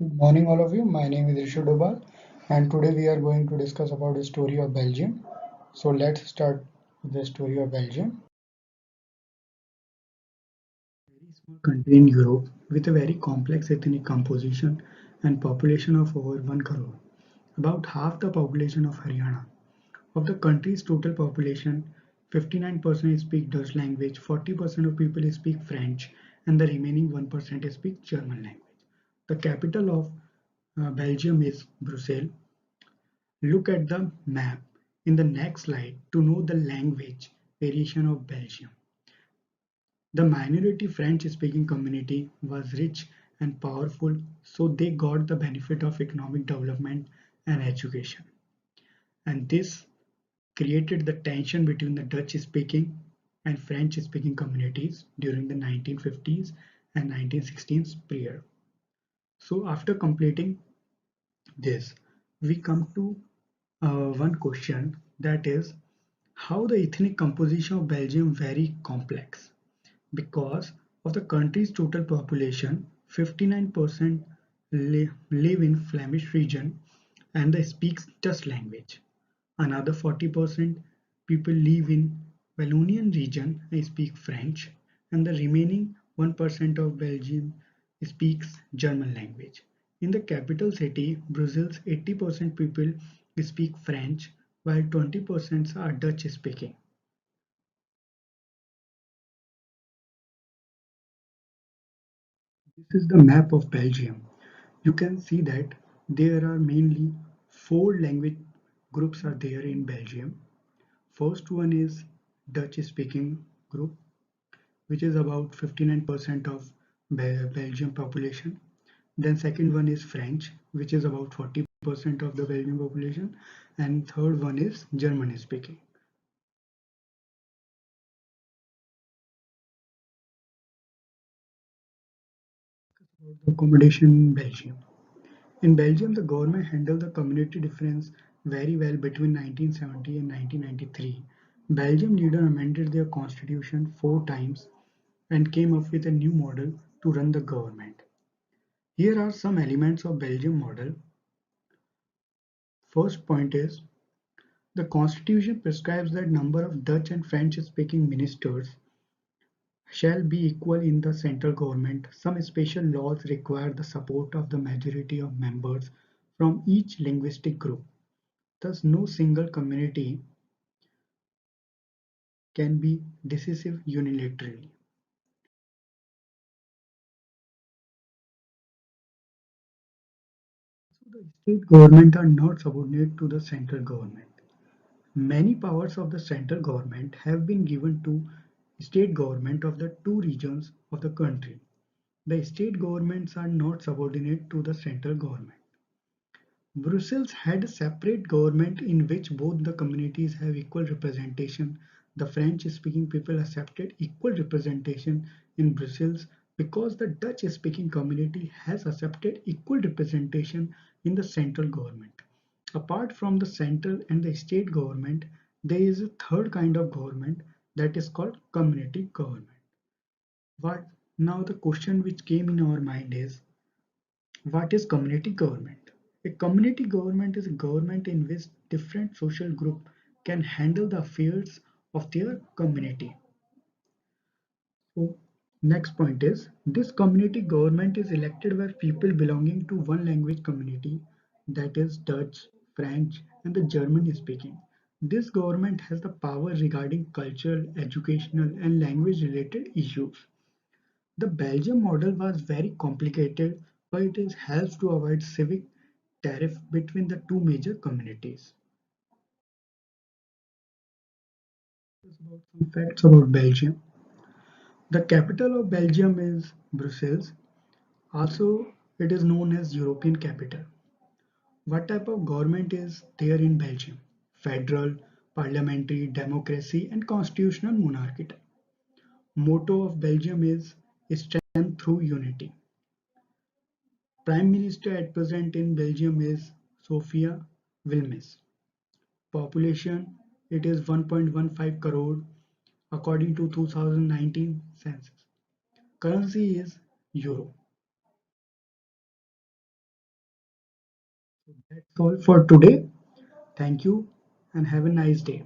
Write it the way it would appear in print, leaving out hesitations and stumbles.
Good morning, all of you. My name is Rishu Dobal, and today we are going to discuss about the story of Belgium. So let's start with the story of Belgium. Very small country in Europe with a very complex ethnic composition and population of over 1 crore, about half the population of Haryana. Of the country's total population, 59% speak Dutch language, 40% of people speak French, and the remaining 1% speak German language. The capital of Belgium is Brussels. Look at the map in the next slide to know the language variation of Belgium. The minority French-speaking community was rich and powerful, so they got the benefit of economic development and education. And this created the tension between the Dutch-speaking and French-speaking communities during the 1950s and 1960s period. So after completing this, we come to one question, that is how the ethnic composition of Belgium very complex. Because of the country's total population, 59% live in Flemish region and they speak Dutch language. Another 40% people live in Wallonian region and speak French, and the remaining 1% of Belgium speaks German language. In the capital city, Brussels, 80% people speak French, while 20% are Dutch speaking. This is the map of Belgium. You can see that there are mainly four language groups are there in Belgium. First one is Dutch speaking group, which is about 59% of Belgium population. Then second one is French, which is about 40% of the Belgian population. And third one is German speaking. About the accommodation in Belgium. In Belgium, the government handled the community difference very well between 1970 and 1993. Belgium leader amended their constitution 4 times and came up with a new model to run the government. Here are some elements of Belgium model. First point is the constitution prescribes that number of Dutch and French speaking ministers shall be equal in the central government. Some special laws require the support of the majority of members from each linguistic group. Thus, no single community can be decisive unilaterally. So the state government are not subordinate to the central government. Many powers of the central government have been given to state government of the two regions of the country. The state governments are not subordinate to the central government. Brussels had a separate government in which both the communities have equal representation. The French-speaking people accepted equal representation in Brussels because the Dutch-speaking community has accepted equal representation in the central government. Apart from the central and the state government, there is a third kind of government that is called community government. What now the question which came in our mind is, what is community government? A community government is a government in which different social groups can handle the affairs of their community. So, next point is this community government is elected by people belonging to one language community, that is Dutch, French, and the German speaking. This government has the power regarding cultural, educational, and language related issues. The Belgium model was very complicated, but it helps to avoid civic tariff between the two major communities. About some facts about Belgium. The capital of Belgium is Brussels. Also, it is known as European capital. What type of government is there in Belgium? Federal, parliamentary, democracy, and constitutional monarchy. Motto of Belgium is strength through unity. Prime Minister at present in Belgium is Sophia Wilmes. Population, it is 1.15 crore according to 2019 census. Currency is euro. That's all for today. Thank you and have a nice day.